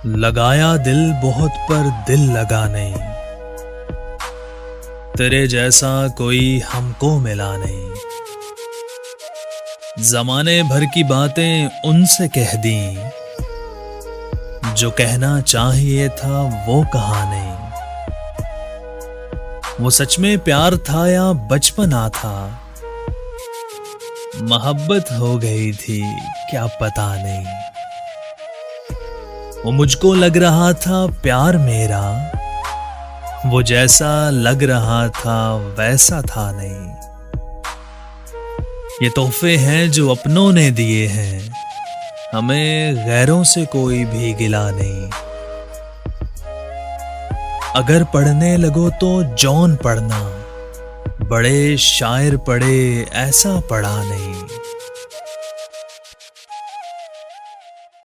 लगाया दिल बहुत पर दिल लगा नहीं, तेरे जैसा कोई हमको मिला नहीं। जमाने भर की बातें उनसे कह दी, जो कहना चाहिए था वो कहा नहीं। वो सच में प्यार था या बचपना था, मोहब्बत हो गई थी क्या पता नहीं। वो मुझको लग रहा था प्यार मेरा, वो जैसा लग रहा था वैसा था नहीं। ये तोहफे हैं जो अपनों ने दिए हैं, हमें गैरों से कोई भी गिला नहीं। अगर पढ़ने लगो तो जौन पढ़ना, बड़े शायर पढ़े ऐसा पढ़ा नहीं।